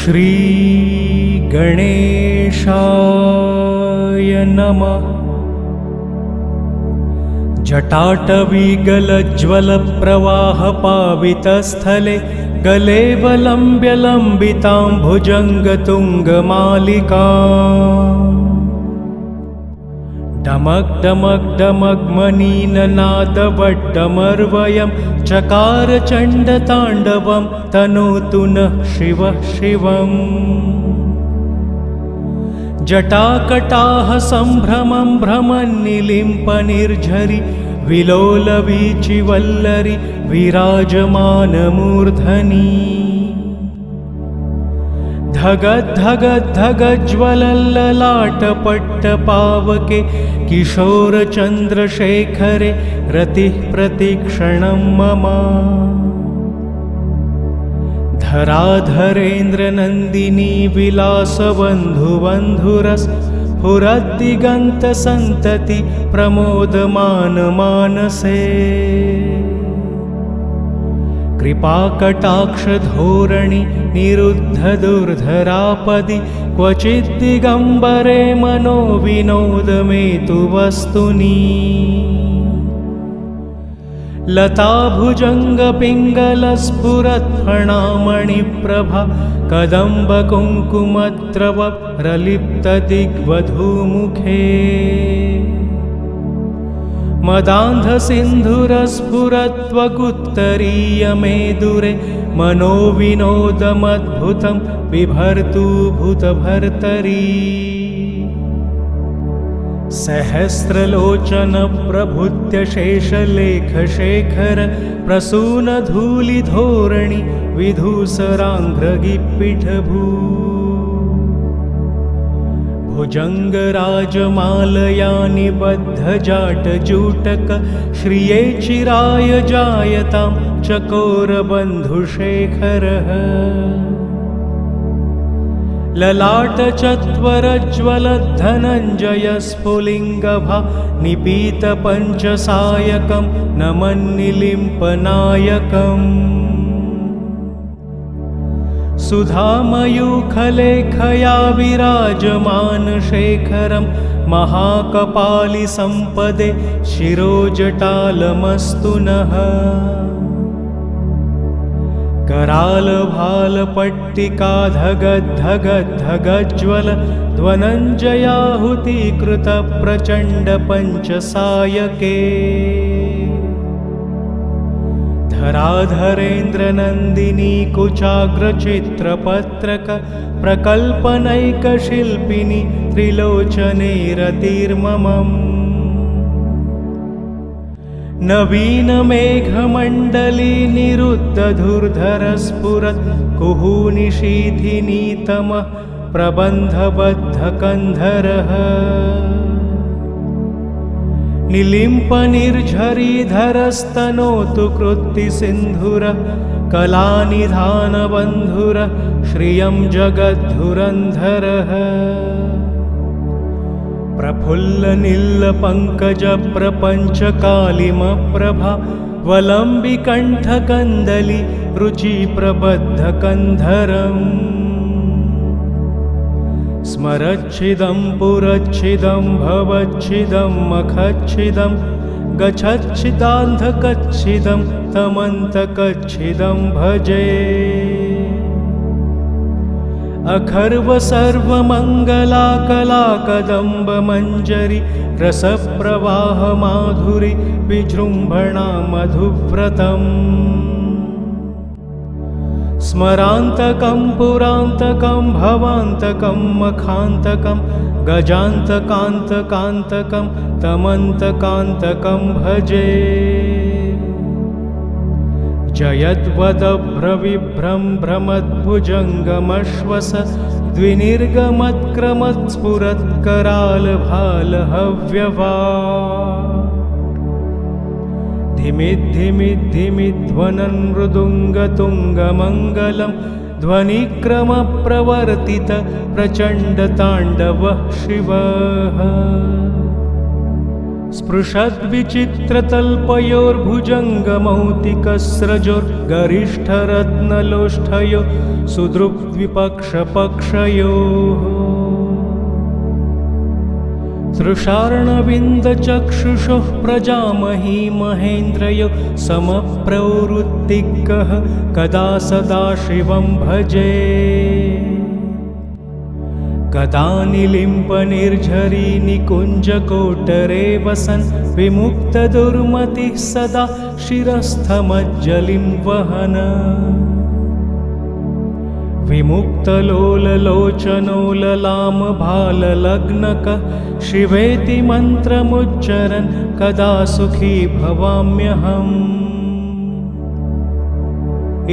श्री गणेशाय नमः। जटाटवीगलज्वलप्रवाहपावितस्थले गलेवलम्ब्य लम्बितां भुजङ्गतुङ्गमालिकाम् डमक् डमक् डमक् मनीननादवड्डमर्वयं चकार चण्डताण्डवं तनोतु नः शिवः शिवम्। जटाकटाः सम्भ्रमं भ्रमन्निलिम्पनिर्झरि विलोलवीचिवल्लरि विराजमानमूर्धनि। धगद्धगद्धगज्ज्वलल्ललाटपट्टपावके किशोरचन्द्रशेखरे रतिः प्रतीक्षणं मम। धराधरेन्द्रनन्दिनी विलासबन्धुबन्धुरस्फुरद्दिगन्तसन्तति प्रमोदमानमानसे। कृपाकटाक्षधोरणि निरुद्धदुर्धरापदि क्वचिद्दिगम्बरे मनोविनोदमेतु वस्तुनि। लताभुजङ्गपिङ्गलस्फुरत्फणामणिप्रभा कदम्बकुङ्कुमद्रवप्रलिप्तदिग्वधूमुखे। मदान्धसिन्धुरस्फुरत्वगुत्तरीयमेदुरे मनोविनोदमद्भुतं बिभर्तु भूतभर्तरी। सहस्रलोचनप्रभुत्यशेषलेखशेखर प्रसूनधूलिधोरणि विधूसराङ्घ्रगिप्पिठभू। भुजङ्गराजमालयानि बद्धजाटजूटक श्रिये चिराय जायतां चकोरबन्धुशेखरः। ललाटचत्वरज्वलद्धनञ्जयस्फुलिङ्गभा निपीतपञ्चसायकं नमन्निलिम्पनायकम्। सुधामयूखलेखया विराजमानशेखरं महाकपालिसम्पदे शिरोजटालमस्तु नः। करालभालपट्टिकाधगद्धगद्धगज्ज्वल ध्वनञ्जयाहुतीकृतप्रचण्डपञ्चसायके। धराधरेन्द्रनन्दिनी कुचाग्रचित्रपत्रक प्रकल्पनैकशिल्पिनि त्रिलोचने रतिर्ममम्। नवीनमेघमण्डली निरुद्धधुर्धरस्फुरत् कुहूनिशीथिनीतमः प्रबन्धबद्धकन्धरः। निलिम्पनिर्झरीधरस्तनोतु कृत्तिसिन्धुरः कलानिधानबन्धुरः श्रियं जगद्धुरन्धरः। प्रफुल्लनीलपङ्कजप्रपञ्चकालिमप्रभा वलम्बिकण्ठकन्दली रुचिप्रबद्धकन्धरम्। स्मरच्छिदं पुरच्छिदं भवच्छिदं मखच्छिदं गच्छच्छिदान्धकच्छिदं तमन्तकच्छिदं भजे। अखर्व सर्वमङ्गलाकलाकदम्बमञ्जरि रसप्रवाहमाधुरि विजृम्भणा मधुव्रतम्। स्मरान्तकं पुरान्तकं भवान्तकं मखान्तकं गजान्तकान्तकान्तकं तमन्तकान्तकं भजे। जयद्वदभ्रविभ्रं भ्रमद्भुजङ्गमश्वस द्विनिर्गमत्क्रमत्स्फुरत्करालभालहव्यवा। धिमिद्धिमिद्धिमिध्वनन् मृदुङ्गतुङ्गमङ्गलं ध्वनिक्रमप्रवर्तित प्रचण्डताण्डवः शिवः। स्पृशद्विचित्रतल्पयोर्भुजङ्गमौक्तिकस्रजोर्गरिष्ठरत्नलोष्ठयो सुदृग्विपक्षपक्षयोः तृषार्णविन्दचक्षुषोः प्रजामही महेन्द्रयो समप्रवृत्तिकः कदा सदा शिवं भजे कदा निलिम्पनिर्झरी निकुञ्जकोटरे वसन् विमुक्तदुर्मतिः सदा शिरस्थमज्जलिं वहन् विमुक्तलोललोचनोललामभाललग्नकः शिवेति मन्त्रमुच्चरन् कदा सुखी भवाम्यहम्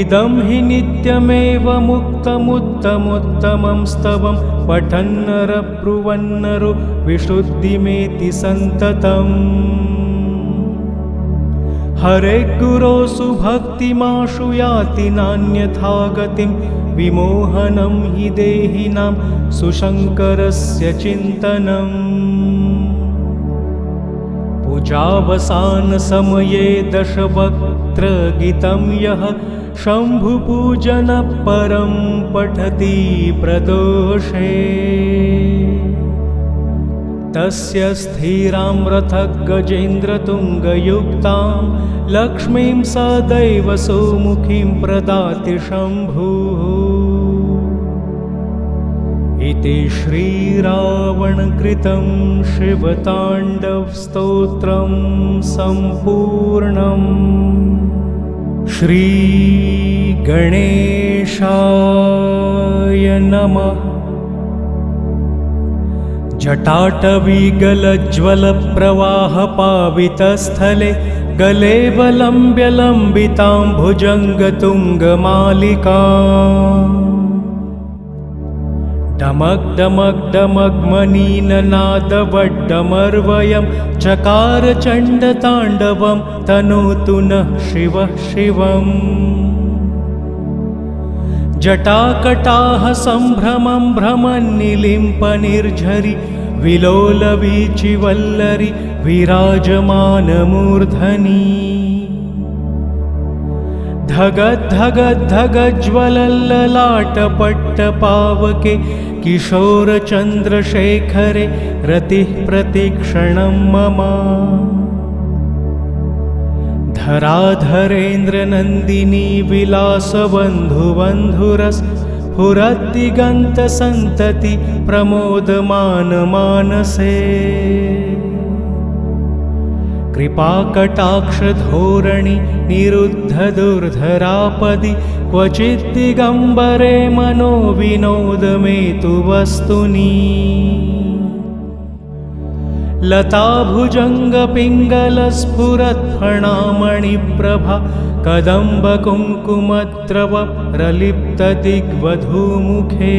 इदं हि नित्यमेव मुक्तमुत्तमोत्तमं स्तवं पठन्नरब्रुवन्नरो विशुद्धिमेति सन्ततम् हरे गुरो सुभक्तिमाशु याति नान्यथा गतिं विमोहनं हि देहिनां सुशङ्करस्य चिन्तनम् पूजावसानसमये दशवक्त्रगीतं यः शम्भुपूजनपरं पठति प्रदोषे तस्य स्थिरां रथगजेन्द्रतुङ्गयुक्तां लक्ष्मीं सदैव सुमुखीं प्रदाति शम्भुः इति श्रीरावणकृतं शिवताण्डवस्तोत्रं सम्पूर्णम् श्रीगणेशाय नमः। जटाटवीगलज्ज्वलप्रवाहपावितस्थले गले वलम्ब्यलम्बितां भुजङ्गतुङ्गमालिका डमक् डमक् डमग्मनीननादवड्डमर्वयं चकार चण्डताण्डवं तनोतु नः शिवः शिवम् जटाकटाः सम्भ्रमं भ्रमन्निलिम्पनिर्झरि विलोलवीचिवल्लरि विराजमानमूर्धनि धगद्धगद्धगज्ज्वलल्ललाटपट्टपावके किशोरचन्द्रशेखरे रतिः प्रतिक्षणं मम धराधरेन्द्रनन्दिनी विलासबन्धुबन्धुरस्फुरद्दिगन्तसन्तति प्रमोदमानमानसे कृपाकटाक्षधोरणि निरुद्धदुर्धरापदि क्वचिद्दिगम्बरे मनोविनोदमेतु वस्तुनि लताभुजङ्गपिङ्गलस्फुरत्फणामणिप्रभा कदम्बकुङ्कुमद्रव प्रलिप्तदिग्वधूमुखे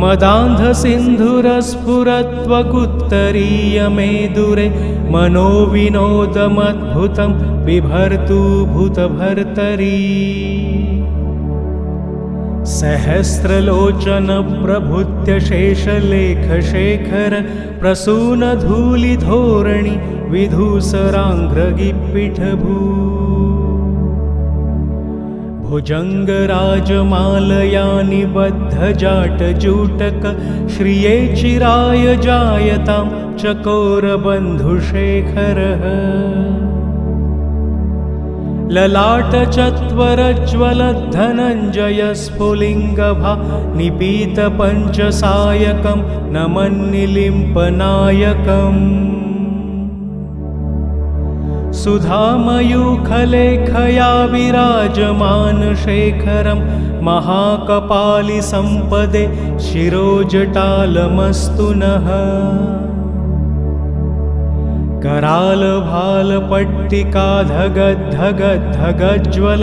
मदान्धसिन्धुरस्फुरत्वकुत्तरीयमेदुरे मनोविनोदमद्भुतं बिभर्तु भूतभर्तरी सहस्रलोचनप्रभृत्यशेषलेखशेखर प्रसूनधूलिधोरणि विधूसराङ्घ्रगिपिठभू भुजङ्गराजमालया निबद्धजाटजूटक श्रिये चिराय जायतां चकोरबन्धुशेखरः ललाटचत्वरज्वलद्धनञ्जयस्फुलिङ्गभा निपीतपञ्चसायकं नमन्निलिम्पनायकम् सुधामयूखलेखया विराजमानशेखरं महाकपालिसम्पदे शिरोजटालमस्तु नः करालभालपट्टिकाधगद्धगद्धगज्ज्वल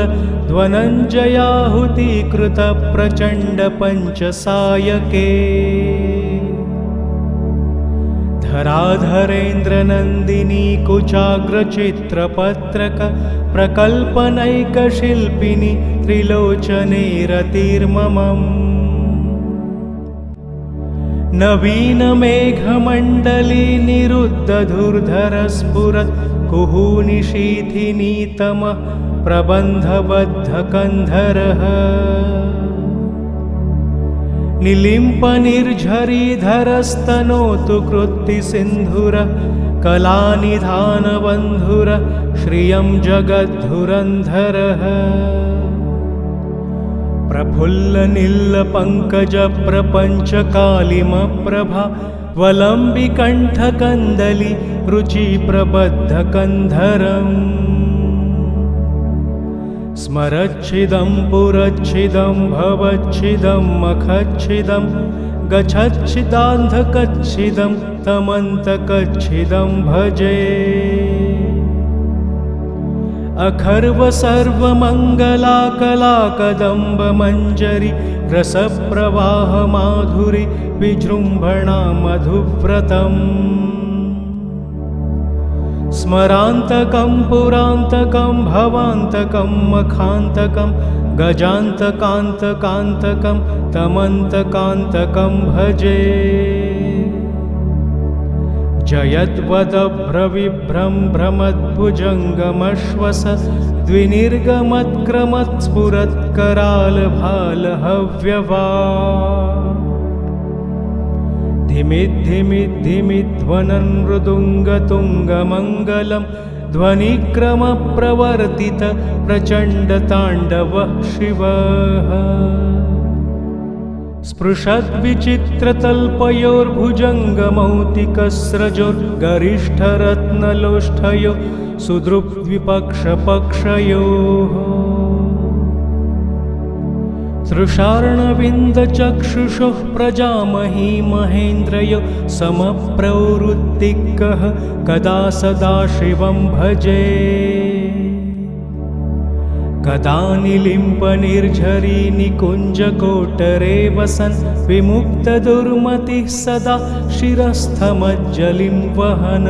ध्वनञ्जयाहुतीकृतप्रचण्डपञ्चसायके धराधरेन्द्रनन्दिनी कुचाग्रचित्रपत्रक प्रकल्पनैकशिल्पिनि त्रिलोचने रतिर्ममम् नवीनमेघमण्डली निरुद्धधुर्धरस्फुरत् कुहूनिशीथिनीतमः प्रबन्धबद्धकन्धरः निलिम्पनिर्झरीधरस्तनोतु कृत्तिसिन्धुरः कलानिधानबन्धुरः श्रियं जगद्धुरन्धरः प्रफुल्लनिल्लपङ्कजप्रपञ्चकालिमप्रभा वलम्बिकण्ठकन्दली रुचिप्रबद्धकन्धरम् स्मरच्छिदं पुरच्छिदं भवच्छिदं मखच्छिदं गच्छच्छिदान्धकच्छिदं तमन्तकच्छिदं भजे अखर्वसर्वमङ्गलाकलाकदम्बमञ्जरी रसप्रवाहमाधुरी विजृम्भणा मधुव्रतम् स्मरान्तकं पुरान्तकं भवान्तकं मखान्तकं गजान्तकान्तकान्तकं तमन्तकान्तकं भजे जयद्वदभ्रविभ्रं भ्रमद्भुजङ्गमश्वसत् द्विनिर्गमत्क्रमत्स्फुरत्करालभालहव्यवा धिमिद्धिमिद्धिमिध्वनन् मृदुङ्गतुङ्गमङ्गलं ध्वनिक्रमप्रवर्तित प्रचण्डताण्डवः शिवः स्पृशद्विचित्रतल्पयोर्भुजङ्गमौतिकस्रजोर्गरिष्ठरत्नलोष्ठयो सुदृग्विपक्षपक्षयोः तृषार्णविन्दचक्षुषोः प्रजामही महेन्द्रयो समप्रवृत्तिकः कदा सदा शिवं भजे कदा निलिम्पनिर्झरी निकुञ्जकोटरे वसन् विमुक्तदुर्मतिः सदा शिरस्थमज्जलिं वहन्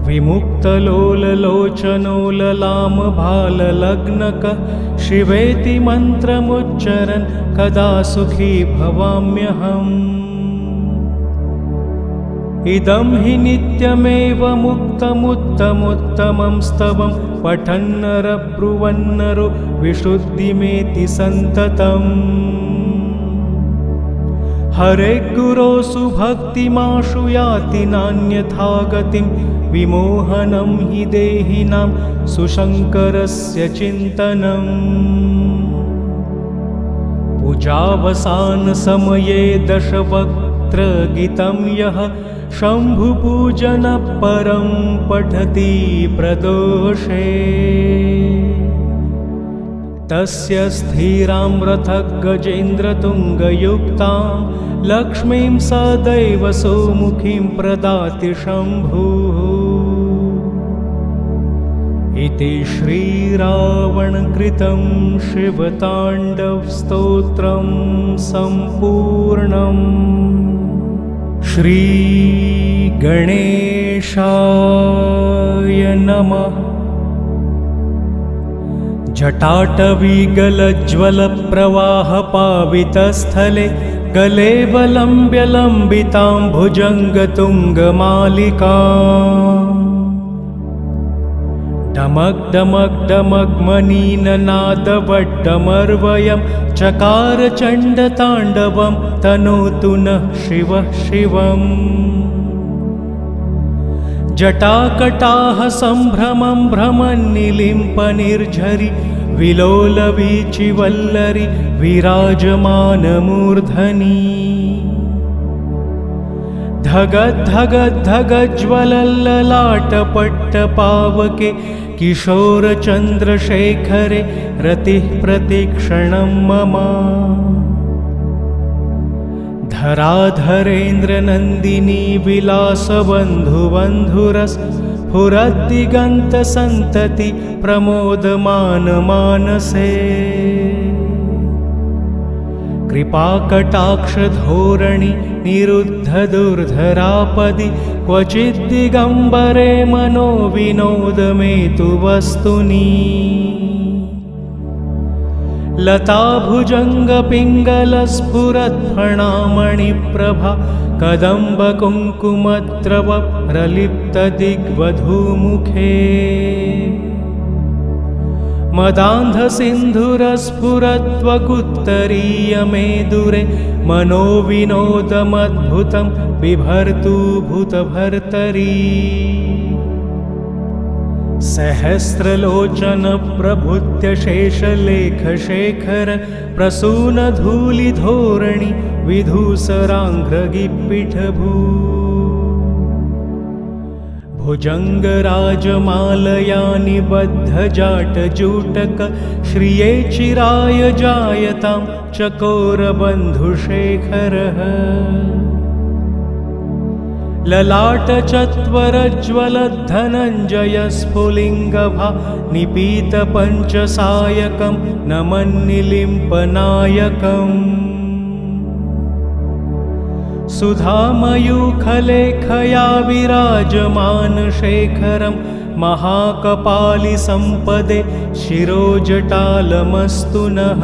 विमुक्तलोललोचनोललामभाललग्नकः शिवेति मन्त्रमुच्चरन् कदा सुखी भवाम्यहम् इदं हि नित्यमेव मुक्तमुत्तमोत्तमं स्तवं पठन्नरब्रुवन्नरो विशुद्धिमेति सन्ततम् हरे गुरो सुभक्तिमाशु याति नान्यथा गतिं विमोहनं हि देहिनां सुशङ्करस्य चिन्तनम् पूजावसानसमये दशवक्त्रगीतं यः शम्भुपूजनपरं पठति प्रदोषे तस्य स्थिरां रथगजेन्द्रतुङ्गयुक्तां लक्ष्मीं सदैव सौमुखीं प्रदाति शम्भुः इति श्रीरावणकृतं शिवताण्डवस्तोत्रं सम्पूर्णम् श्रीगणेशाय नमः। जटाटवीगलज्ज्वलप्रवाहपावितस्थले गले वलम्ब्यलम्बितां भुजङ्गतुङ्गमालिकाम् डमक् डमक् डमग्मनीननादवड्डमर्वयं चकार चण्डताण्डवं तनोतु नः शिवः शिवम् जटाकटाः सम्भ्रमं भ्रमन्निलिम्पनिर्झरि विलोलवीचिवल्लरि विराजमानमूर्धनि धगद्धगद्धगज्ज्वलल्ललाटपट्टपावके किशोरचन्द्रशेखरे रतिः प्रतिक्षणं मम धराधरेन्द्रनन्दिनी विलासबन्धुबन्धुरस्फुरद्दिगन्तसन्तति प्रमोदमानमानसे कृपाकटाक्षधोरणि निरुद्धदुर्धरापदि क्वचिद्दिगम्बरे मनो विनोदमेतु वस्तुनि लताभुजङ्गपिङ्गलस्फुरत्फणामणिप्रभा कदम्बकुङ्कुमद्रव प्रलिप्तदिग्वधूमुखे मदान्धसिन्धुरस्फुरत्वकुत्तरीयमेदुरे मनोविनोदमद्भुतं बिभर्तु भूतभर्तरी सहस्रलोचनप्रभृत्यशेषलेखशेखर प्रसूनधूलिधोरणि विधूसराङ्घ्रगिप्पिठभू भुजङ्गराजमालया निबद्धजाटजूटक श्रिये चिराय जायतां चकोरबन्धुशेखरः ललाटचत्वरज्वलद्धनञ्जयस्फुलिङ्गभा निपीतपञ्चसायकं नमन्निलिम्पनायकम् सुधामयूखलेखया विराजमानशेखरं महाकपालिसम्पदे शिरोजटालमस्तु नः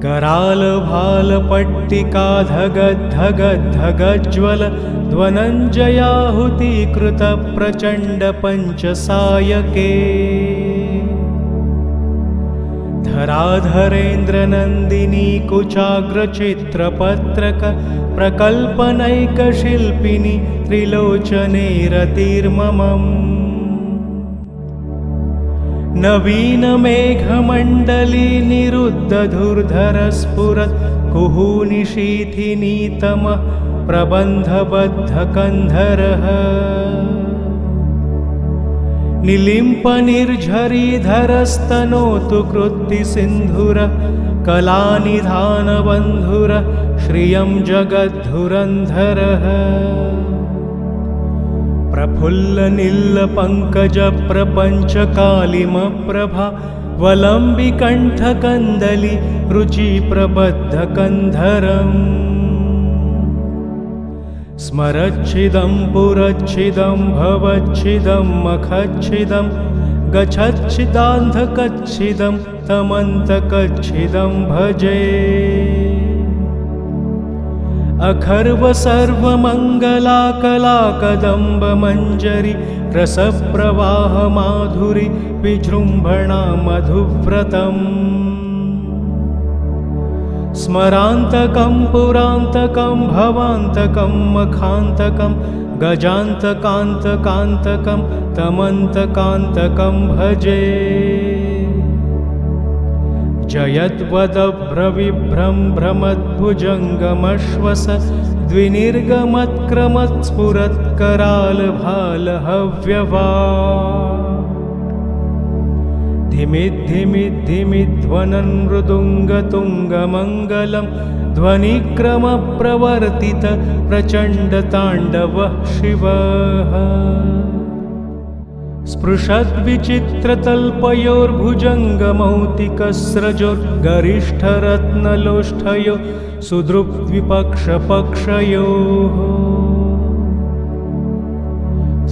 करालभालपट्टिकाधगद्धगद्धगज्ज्वल ध्वनञ्जयाहुतीकृतप्रचण्डपञ्चसायके धराधरेन्द्रनन्दिनी कुचाग्रचित्रपत्रक प्रकल्पनैकशिल्पिनी त्रिलोचने रतिर्ममम् नवीनमेघमण्डली निरुद्धधुर्धरस्फुरत् कुहूनिशीथिनीतमः प्रबन्धबद्धकन्धरः निलिम्पनिर्झरीधरस्तनोतु कृत्तिसिन्धुरः कलानिधानबन्धुरः श्रियं जगद्धुरन्धरः प्रफुल्लनीलपङ्कजप्रपञ्चकालिमप्रभा वलम्बिकण्ठकन्दली रुचिप्रबद्धकन्धरम् स्मरच्छिदं पुरच्छिदं भवच्छिदं मखच्छिदं गच्छच्छिदान्धकच्छिदं तमन्तकच्छिदं भजे अखर्व सर्वमङ्गला कलाकदम्बमञ्जरी रसप्रवाहमाधुरी विजृम्भणा मधुव्रतम् स्मरान्तकं पुरान्तकं भवान्तकं मखान्तकं गजान्तकान्तकान्तकं तमन्तकान्तकं भजे जयद्वदभ्रविभ्रं भ्रमद्भुजङ्गमश्वस द्विनिर्गमत्क्रमत्स्फुरत्करालभालहव्यवा धिमिद्धिमिद्धिमिध्वनन् मृदुङ्गतुङ्गमङ्गलं ध्वनिक्रमप्रवर्तित प्रचण्डताण्डवः शिवः स्पृशद्विचित्रतल्पयोर्भुजङ्गमौक्तिकस्रजोर्गरिष्ठरत्नलोष्ठयो सुदृक्विपक्षपक्षयोः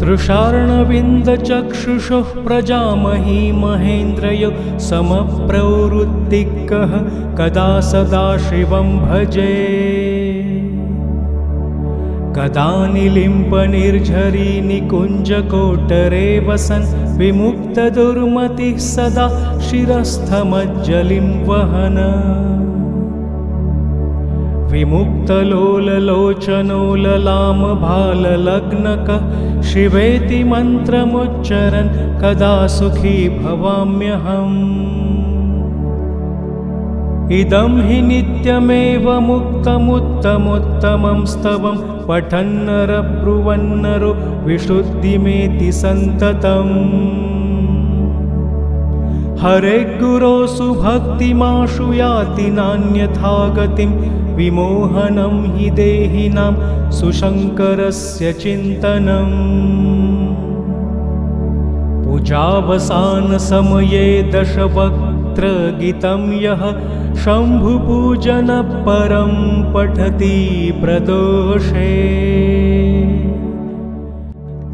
तृषार्णविन्दचक्षुषोः प्रजामही महेन्द्रयो समप्रवृत्तिकः कदा सदा शिवं भजे कदा निलिम्पनिर्झरी निकुञ्जकोटरे वसन् विमुक्तदुर्मतिः सदा शिरस्थमज्जलिं वहन् विमुक्तलोललोचनोललामभाललग्नकः शिवेति मन्त्रमुच्चरन् कदा सुखी भवाम्यहम् इदं हि नित्यमेव मुक्तमुत्तमोत्तमं स्तवं पठन्नरब्रुवन्नरो विशुद्धिमेति सन्ततम् हरे गुरो सुभक्तिमाशु याति नान्यथा गतिं विमोहनं हि देहिनां सुशङ्करस्य चिन्तनम् पूजावसानसमये दशवक्त्रगीतं यः शम्भुपूजनपरं पठति प्रदोषे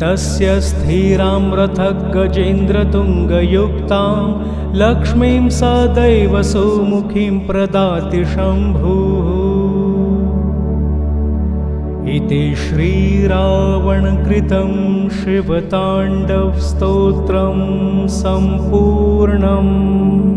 तस्य स्थिरां रथगजेन्द्रतुङ्गयुक्तां लक्ष्मीं सदैव सुमुखीं प्रदाति शम्भुः। इति श्रीरावणकृतं शिवताण्डवस्तोत्रं सम्पूर्णम्।